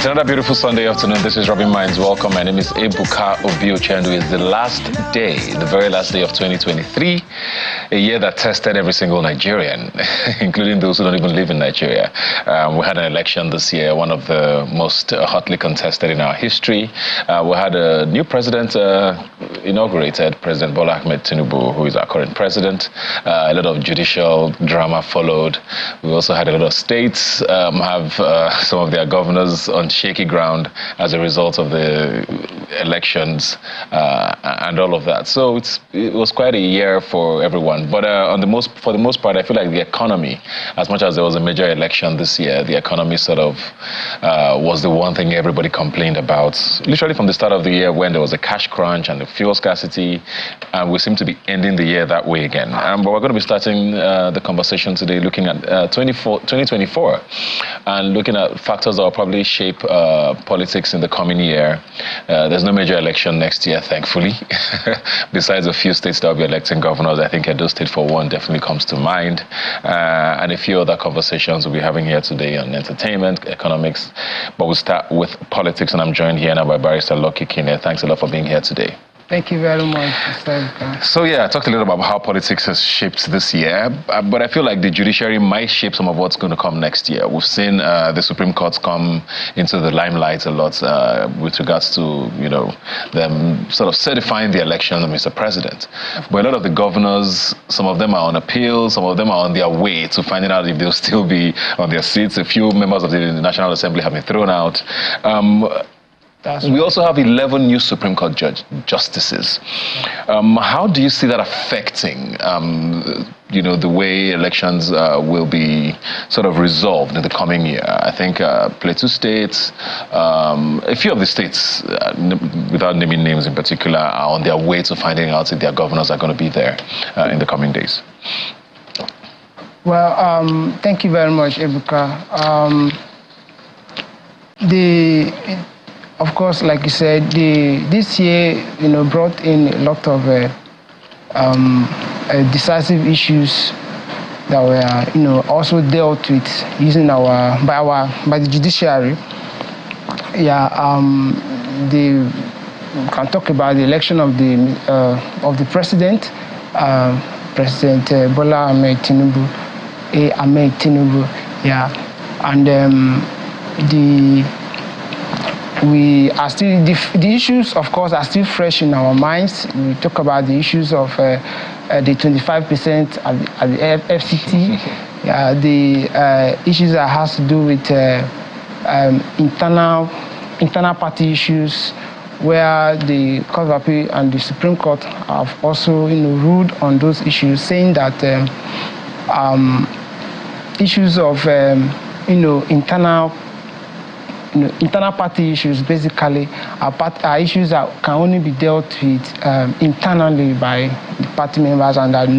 It's another beautiful Sunday afternoon. This is Robin Mines. Welcome. My name is Ebuka Obiochendu. It's the last day, the very last day of 2023, a year that tested every single Nigerian, including those who don't even live in Nigeria. We had an election this year, one of the most hotly contested in our history. We had a new president inaugurated, President Bola Ahmed Tinubu, who is our current president. A lot of judicial drama followed. We also had a lot of states have some of their governors on shaky ground as a result of the elections and all of that. So it was quite a year for everyone. But for the most part, I feel like the economy, as much as there was a major election this year, the economy sort of was the one thing everybody complained about, literally from the start of the year when there was a cash crunch and the fuel scarcity, and we seem to be ending the year that way again. But we're going to be starting the conversation today looking at 2024 and looking at factors that will probably shape politics in the coming year. There's no major election next year, thankfully. Besides a few states that will be electing governors, I think Edo State for one definitely comes to mind. And a few other conversations we'll be having here today on entertainment, economics. But we'll start with politics, and I'm joined here now by Barrister Lucky Kine. Thanks a lot for being here today. Thank you very much, Mr. Ebuka. So yeah, I talked a little about how politics has shaped this year, but I feel like the judiciary might shape some of what's going to come next year. We've seen the Supreme Court come into the limelight a lot with regards to, them sort of certifying the election of Mr. President. But a lot of the governors, some of them are on appeal, some of them are on their way to finding out if they'll still be on their seats. A few members of the National Assembly have been thrown out. We also have 11 new Supreme Court justices. How do you see that affecting, the way elections will be sort of resolved in the coming year? I think Plateau State, a few of the states, without naming names in particular, are on their way to finding out if their governors are going to be there in the coming days. Well, thank you very much, Ebuka. Of course, like you said, this year, brought in a lot of decisive issues that were, also dealt with using by the judiciary. Yeah, we can talk about the election of the president, President Bola Ahmed Tinubu, yeah, and we are still, the issues, of course, are still fresh in our minds. We talk about the issues of the 25% at the FCT, the issues that has to do with internal party issues, where the Court of Appeal and the Supreme Court have also, ruled on those issues, saying that issues of, internal party issues basically are issues that can only be dealt with internally by the party members, and that a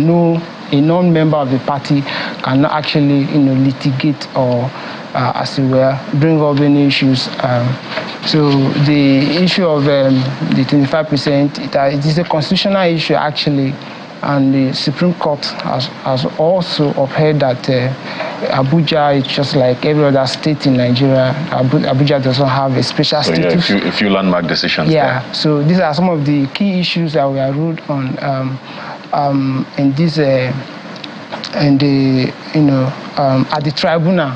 non-member of the party cannot actually litigate or as it were bring up any issues. So the issue of the 25%, it is a constitutional issue actually, and the Supreme Court has also upheld that Abuja is just like every other state in Nigeria. Abuja doesn't have a special status. Yeah, a few landmark decisions. Yeah, there. So these are some of the key issues that we are ruled on in this at the tribunal,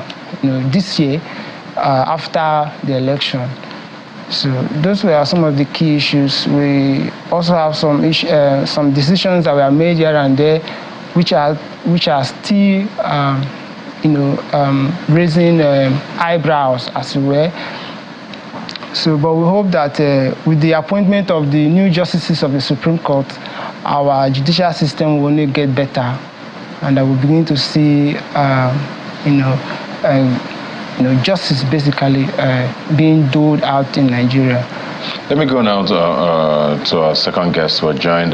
this year after the election. So those were some of the key issues. We also have some decisions that were made here and there, which are still raising eyebrows, as it were. So, but we hope that with the appointment of the new justices of the Supreme Court, our judicial system will only get better, and that we'll begin to see, justice basically being doled out in Nigeria. Let me go now to our second guest. We're joined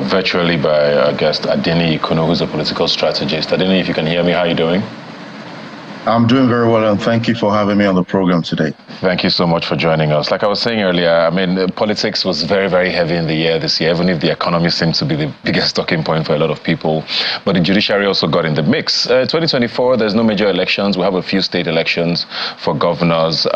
virtually by our guest Adeni Ikuno, who's a political strategist. Adeni, if you can hear me, how are you doing? I'm doing very well, and thank you for having me on the program today. Thank you so much for joining us. Like I was saying earlier, I mean, politics was very, very heavy in the year this year, even if the economy seemed to be the biggest talking point for a lot of people. But the judiciary also got in the mix. 2024, there's no major elections. We have a few state elections for governors.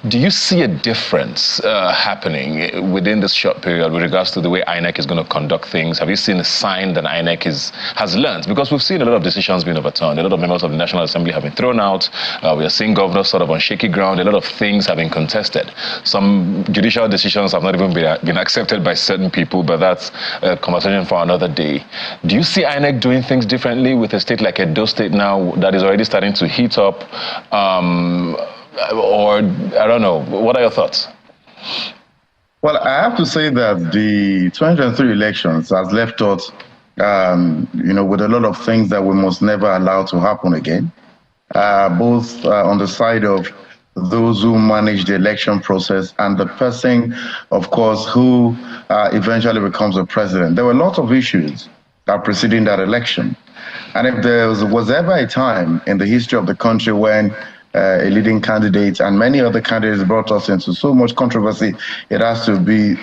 Do you see a difference happening within this short period with regards to the way INEC is going to conduct things? Have you seen a sign that INEC has learned? Because we've seen a lot of decisions being overturned. A lot of members of the National Assembly have been thrown out. We are seeing governors sort of on shaky ground. A lot of things have been contested. Some judicial decisions have not even been accepted by certain people, but that's a conversation for another day. Do you see INEC doing things differently with a state like Edo State now that is already starting to heat up? Or, I don't know, what are your thoughts? Well, I have to say that the 2023 elections has left us, with a lot of things that we must never allow to happen again, both on the side of those who manage the election process and the person, of course, who eventually becomes a president. There were lots of issues that preceding that election. And if there was ever a time in the history of the country when a leading candidate and many other candidates brought us into so much controversy, it has to be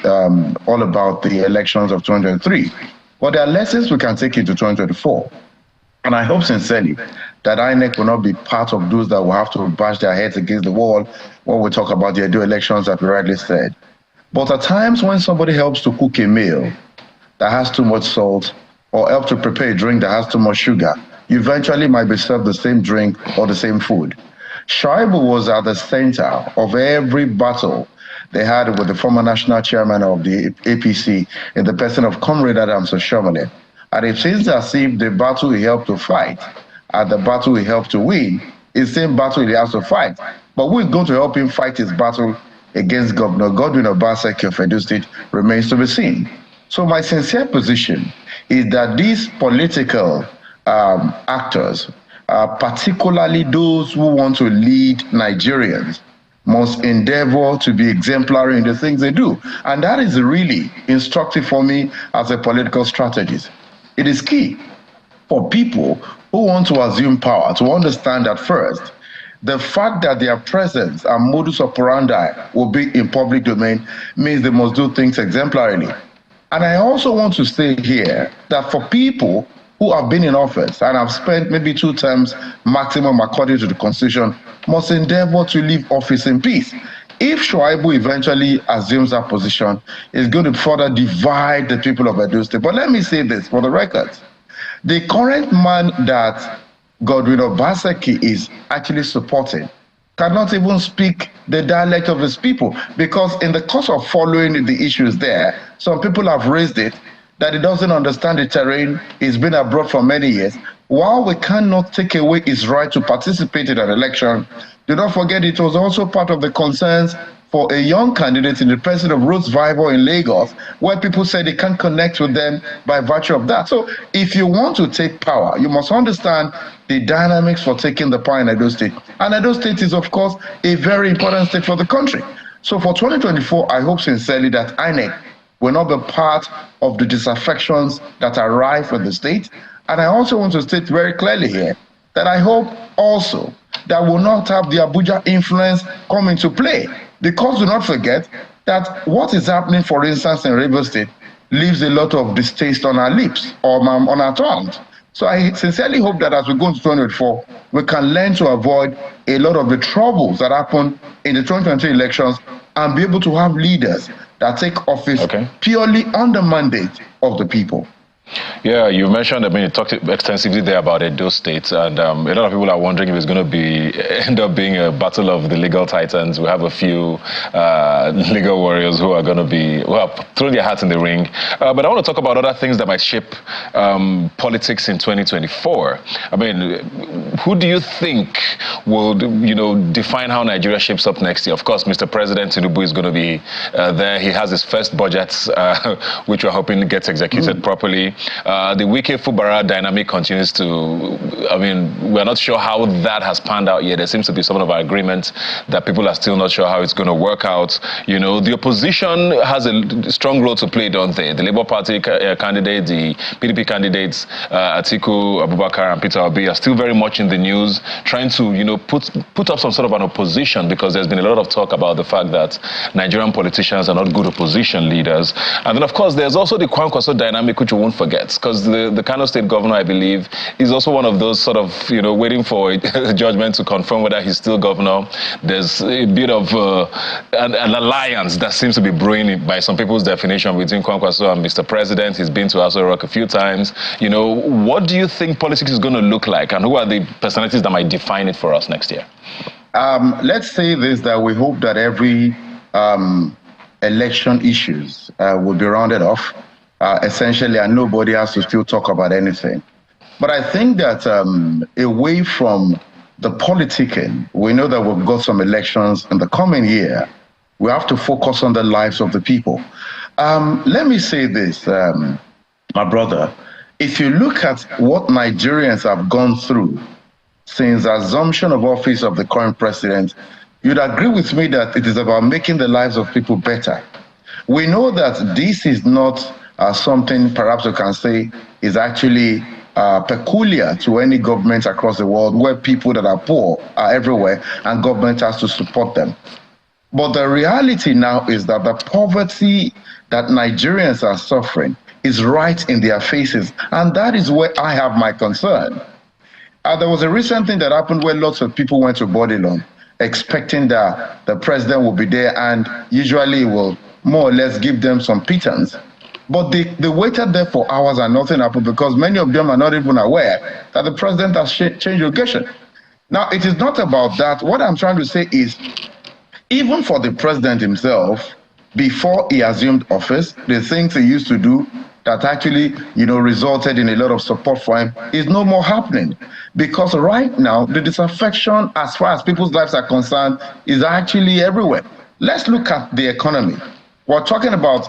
all about the elections of 2023. But there are lessons we can take into 2024. And I hope sincerely that INEC will not be part of those that will have to bash their heads against the wall when we talk about the Edo elections that we rightly said. But at times when somebody helps to cook a meal that has too much salt or help to prepare a drink that has too much sugar, you eventually might be served the same drink or the same food. Shaibu was at the center of every battle they had with the former national chairman of the APC in the person of Comrade Adams Oshomole. And it seems as if the battle he helped to fight and the battle he helped to win is the same battle he has to fight. But who is going to help him fight his battle against Governor Godwin Obaseki of Edo State remains to be seen. So my sincere position is that these political actors, particularly those who want to lead Nigerians, must endeavor to be exemplary in the things they do. And that is really instructive for me as a political strategist. It is key for people who want to assume power to understand that first, the fact that their presence and modus operandi will be in public domain means they must do things exemplarily. And I also want to say here that for people who have been in office and have spent maybe 2 terms maximum according to the Constitution, must endeavor to leave office in peace. If Shuaibu eventually assumes that position, it's going to further divide the people of Edo State. But let me say this for the record. The current man that Godwin Obaseki is actually supporting cannot even speak the dialect of his people, because in the course of following the issues there, some people have raised it that he doesn't understand the terrain. He's been abroad for many years. While we cannot take away his right to participate in an election, do not forget it was also part of the concerns for a young candidate in the person of Rose Vival in Lagos, where people said they can't connect with them by virtue of that. So if you want to take power, you must understand the dynamics for taking the power in Edo State. And Edo State is, of course, a very important state for the country. So for 2024, I hope sincerely that INEC will not be part of the disaffections that are rife in the state. And I also want to state very clearly here that I hope also that will not have the Abuja influence come into play. Because do not forget that what is happening, for instance, in Rivers State leaves a lot of distaste on our lips or on our tongues. So I sincerely hope that as we go into 2024, we can learn to avoid a lot of the troubles that happen in the 2023 elections and be able to have leaders that take office purely on the mandate of the people. Yeah, you mentioned, you talked extensively there about Edo State, and a lot of people are wondering if it's going to end up being a battle of the legal titans. We have a few legal warriors who are going to be, throwing their hats in the ring. But I want to talk about other things that might shape politics in 2024. Who do you think will, define how Nigeria shapes up next year? Of course, Mr. President Tinubu is going to be there. He has his first budget, which we're hoping gets executed properly. The Wike Fubara dynamic continues to, we're not sure how that has panned out yet. There seems to be some of our agreements that people are still not sure how it's going to work out. The opposition has a strong role to play, don't they? The Labour Party candidate, the PDP candidates, Atiku Abubakar and Peter Obi are still very much in the news, trying to, put up some sort of an opposition, because there's been a lot of talk about the fact that Nigerian politicians are not good opposition leaders. And then, of course, there's also the Kwankwaso dynamic, which we won't forget, because the Kano State governor, I believe, is also one of those sort of, waiting for a judgment to confirm whether he's still governor. There's a bit of an alliance that seems to be brewing, by some people's definition, between Kwankwaso and Mr. President. He's been to Aso Rock a few times. What do you think politics is going to look like, and who are the personalities that might define it for us next year? Let's say this, that we hope that every election issues will be rounded off, essentially, and nobody has to still talk about anything. But I think that away from the politicking, we know that we've got some elections in the coming year. We have to focus on the lives of the people. Let me say this, my brother. If you look at what Nigerians have gone through since the assumption of office of the current president, you'd agree with me that it is about making the lives of people better. We know that this is not something perhaps you can say is actually peculiar to any government across the world, where people that are poor are everywhere and government has to support them. But the reality now is that the poverty that Nigerians are suffering is right in their faces, and that is where I have my concern. There was a recent thing that happened where lots of people went to Bodilon expecting that the president will be there, and usually will more or less give them some pittance. But they waited there for hours and nothing happened, because many of them are not even aware that the president has changed location. Now, it is not about that. What I'm trying to say is, even for the president himself, before he assumed office, the things he used to do that actually, resulted in a lot of support for him is no more happening. Because right now, the disaffection as far as people's lives are concerned is actually everywhere. Let's look at the economy. We're talking about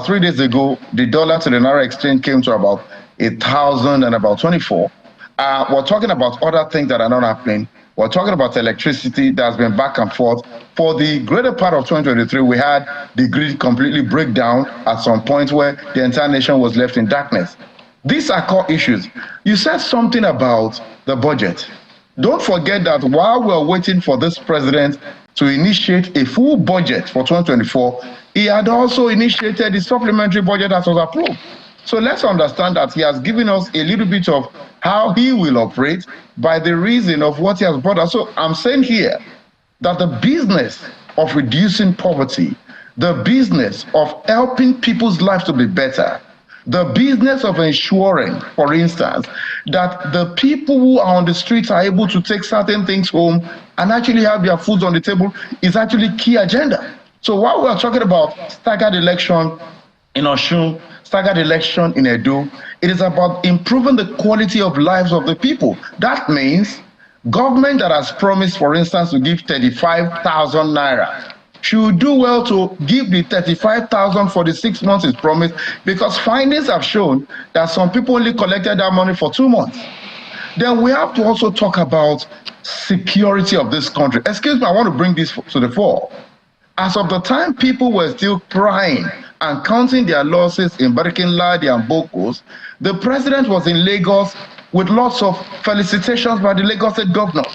3 days ago, the dollar to the naira exchange came to about 1,024. We're talking about other things that are not happening. We're talking about electricity that's been back and forth. For the greater part of 2023, we had the grid completely break down at some point where the entire nation was left in darkness. These are core issues. You said something about the budget. Don't forget that while we're waiting for this president to initiate a full budget for 2024, he had also initiated the supplementary budget that was approved. So let's understand that he has given us a little bit of how he will operate by the reason of what he has brought us. So I'm saying here that the business of reducing poverty, the business of helping people's lives to be better, the business of ensuring, for instance, that the people who are on the streets are able to take certain things home and actually have their food on the table is actually key agenda. So while we're talking about staggered election in Osun, staggered election in Edo, it is about improving the quality of lives of the people. That means government that has promised, for instance, to give 35,000 naira should do well to give the 35,000 for the 6 months it's promised, because findings have shown that some people only collected that money for 2 months. Then we have to also talk about security of this country. Excuse me, I want to bring this to the fore. As of the time people were still crying and counting their losses in Barkinladi and Bokos, the president was in Lagos with lots of felicitations by the Lagos State governor.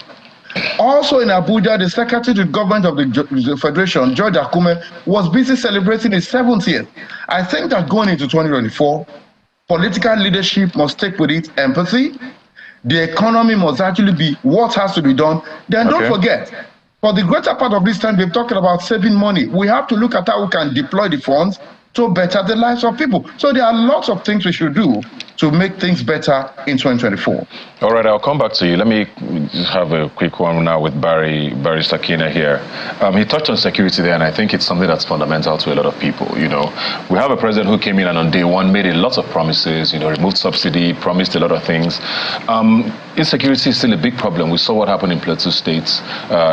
Also in Abuja, the secretary to government of the Federation, George Akume, was busy celebrating his 70th. I think that going into 2024, political leadership must take with it empathy. The economy must actually be what has to be done. Then don't forget, for the greater part of this time, we're talking about saving money. We have to look at how we can deploy the funds to better the lives of people. So there are lots of things we should do to make things better in 2024. All right, I'll come back to you. Let me have a quick one now with Barry Sakina here. He touched on security there, and I think it's something that's fundamental to a lot of people. We have a president who came in and on day one made a lot of promises, removed subsidy, promised a lot of things. insecurity is still a big problem. We saw what happened in Plateau State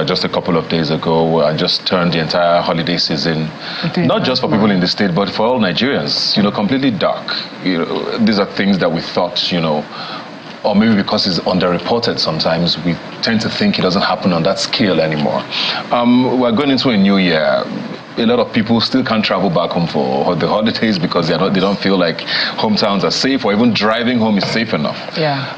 just a couple of days ago. Just turned the entire holiday season, not just for people in the state, but for all Nigerians, completely dark. These are things that we thought, or maybe because it's underreported sometimes, we tend to think it doesn't happen on that scale anymore. We're going into a new year. A lot of people still can't travel back home for the holidays because they don't feel like hometowns are safe, or even driving home is safe enough. Yeah.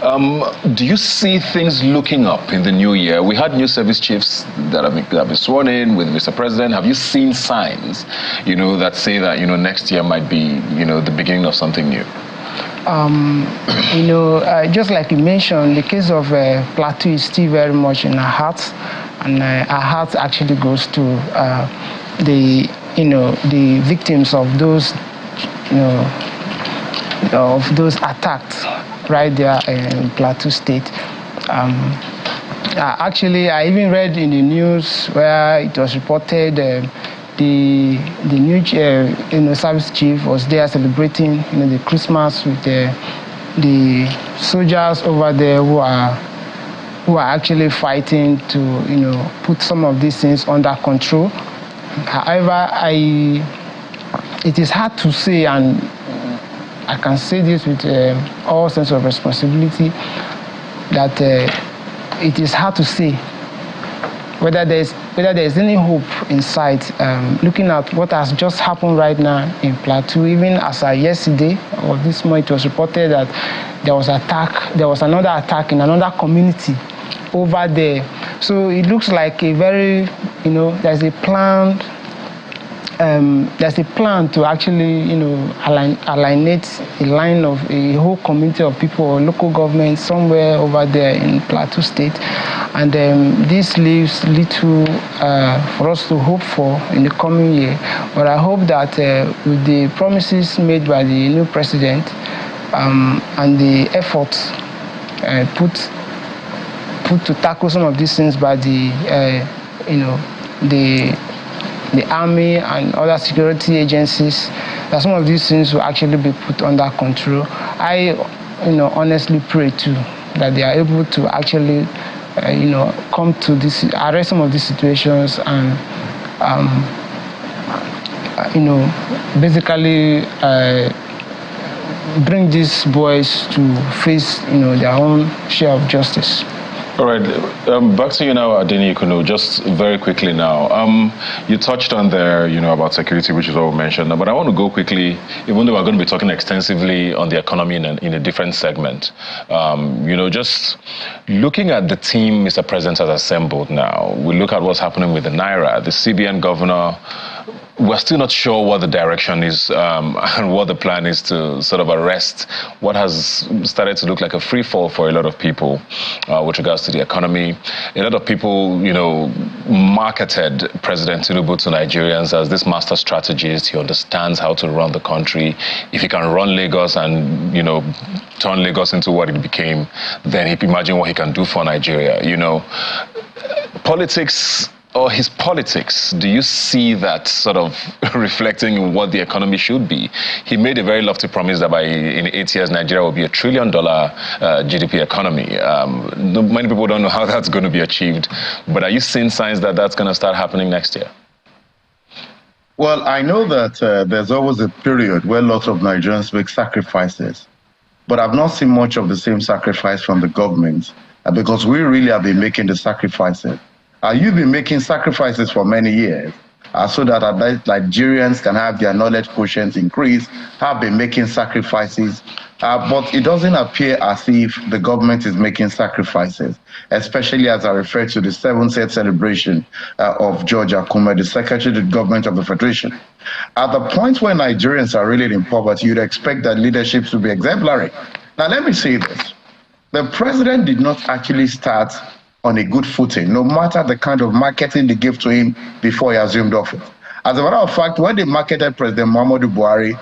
Do you see things looking up in the new year? We had new service chiefs that have been sworn in with Mr. President. Have you seen signs, that say that next year might be the beginning of something new? Just like you mentioned, the case of Plateau is still very much in our hearts, and our heart actually goes to the victims of those attacks right there in Plateau State. Actually, I even read in the news where it was reported the new service chief was there celebrating the Christmas with the soldiers over there who are actually fighting to put some of these things under control. However, it is hard to say, and I can say this with all sense of responsibility, that it is hard to say whether there is any hope in sight. Looking at what has just happened right now in Plateau, even as yesterday or this morning, it was reported that there was another attack in another community over there. So it looks like a very, there's a plan to actually, alienate a line of a whole community of people or local government somewhere over there in Plateau State. And this leaves little for us to hope for in the coming year. But I hope that with the promises made by the new president and the efforts put to tackle some of these things by the army and other security agencies, that some of these things will actually be put under control. I honestly pray too that they are able to actually come to this, arrest some of these situations, and basically bring these boys to face their own share of justice. All right, back to you now, Adeni Ikunu, just very quickly now. You touched on there, about security, which is what we mentioned, but I want to go quickly, even though we're going to be talking extensively on the economy in a different segment. Just looking at the team Mr. President has assembled now, we look at what's happening with the Naira, the CBN governor. We're still not sure what the direction is and what the plan is to sort of arrest what has started to look like a free fall for a lot of people with regards to the economy. A lot of people, marketed President Tinubu to Nigerians as this master strategist. He understands how to run the country. If he can run Lagos and, turn Lagos into what it became, then he can imagine what he can do for Nigeria. Politics, or his politics, do you see that sort of reflecting what the economy should be? He made a very lofty promise that in 8 years, Nigeria will be $1 trillion GDP economy. Many people don't know how that's going to be achieved, but are you seeing signs that that's going to start happening next year? Well, I know that there's always a period where lots of Nigerians make sacrifices, but I've not seen much of the same sacrifice from the government because we really have been making the sacrifices. You've been making sacrifices for many years so that Nigerians can have their knowledge quotient increase, have been making sacrifices, but it doesn't appear as if the government is making sacrifices, especially as I refer to the 7th celebration of George Akume, the Secretary of the Government of the Federation. At the point where Nigerians are really in poverty, you'd expect that leadership to be exemplary. Now, let me say this. The president did not actually start on a good footing, no matter the kind of marketing they gave to him before he assumed office. As a matter of fact, when they marketed President Muhammadu Buhari,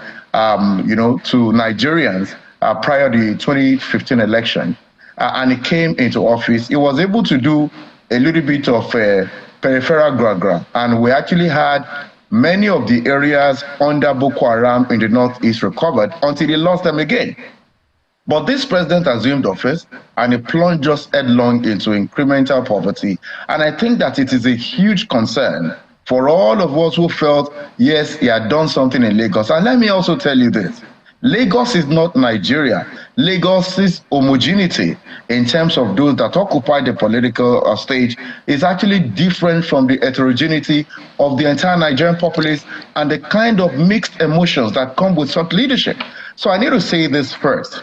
to Nigerians prior to the 2015 election, and he came into office, he was able to do a little bit of peripheral gra-gra, and we actually had many of the areas under Boko Haram in the northeast recovered until he lost them again. But this president assumed office and he plunged us headlong into incremental poverty. And I think that it is a huge concern for all of us who felt, yes, he had done something in Lagos. And let me also tell you this. Lagos is not Nigeria. Lagos's homogeneity in terms of those that occupy the political stage is actually different from the heterogeneity of the entire Nigerian populace and the kind of mixed emotions that come with such leadership. So I need to say this first,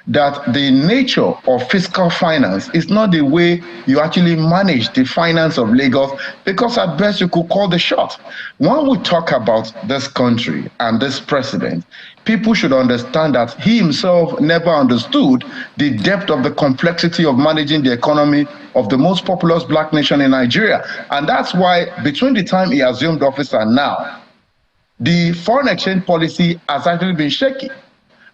that the nature of fiscal finance is not the way you actually manage the finance of Lagos, because at best you could call the shot. When we talk about this country and this president, people should understand that he himself never understood the depth of the complexity of managing the economy of the most populous black nation in Nigeria. And that's why between the time he assumed office and now, the foreign exchange policy has actually been shaky.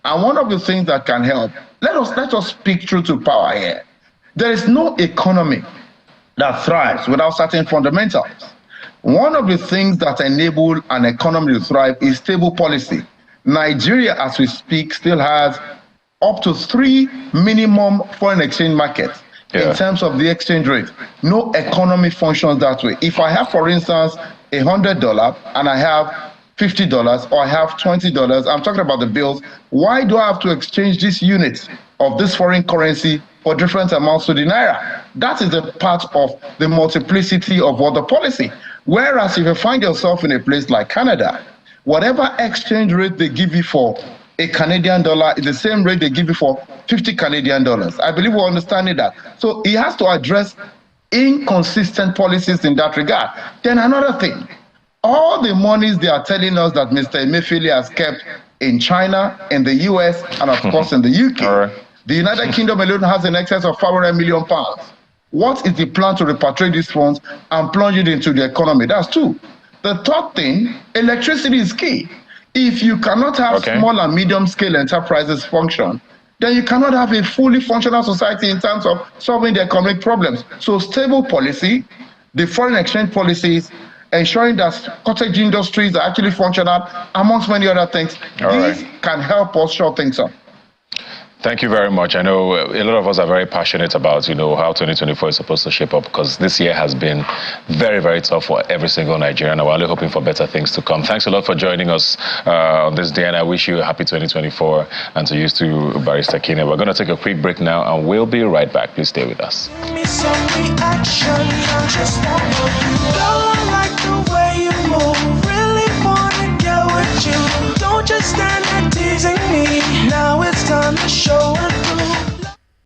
And one of the things that can help, let us speak truth to power here. There is no economy that thrives without certain fundamentals. One of the things that enable an economy to thrive is stable policy. Nigeria, as we speak, still has up to 3 minimum foreign exchange markets in terms of the exchange rate. No economy functions that way. If I have, for instance, $100 and I have $50 or I have $20, I'm talking about the bills, why do I have to exchange these units of this foreign currency for different amounts to the naira? That is a part of the multiplicity of what the policy. Whereas if you find yourself in a place like Canada, whatever exchange rate they give you for a Canadian dollar is the same rate they give you for 50 Canadian dollars. I believe we're understanding that. So he has to address inconsistent policies in that regard. Then another thing, all the monies they are telling us that Mr. Emefiele has kept in China, in the US, and of course in the UK. The United Kingdom alone has in excess of £500 million. What is the plan to repatriate these funds and plunge it into the economy? That's two. The third thing, electricity is key. If you cannot have small and medium scale enterprises function, then you cannot have a fully functional society in terms of solving the economic problems. So stable policy, the foreign exchange policies, ensuring that cottage industries are actually functional, amongst many other things. These can help us shore things up. Thank you very much. I know a lot of us are very passionate about, how 2024 is supposed to shape up, because this year has been very, very tough for every single Nigerian. We're only hoping for better things to come. Thanks a lot for joining us on this day, and I wish you a happy 2024, and to you too, Barrister Kene. We're going to take a quick break now, and we'll be right back. Please stay with us. Don't just stand there teasing me. Now it's time to show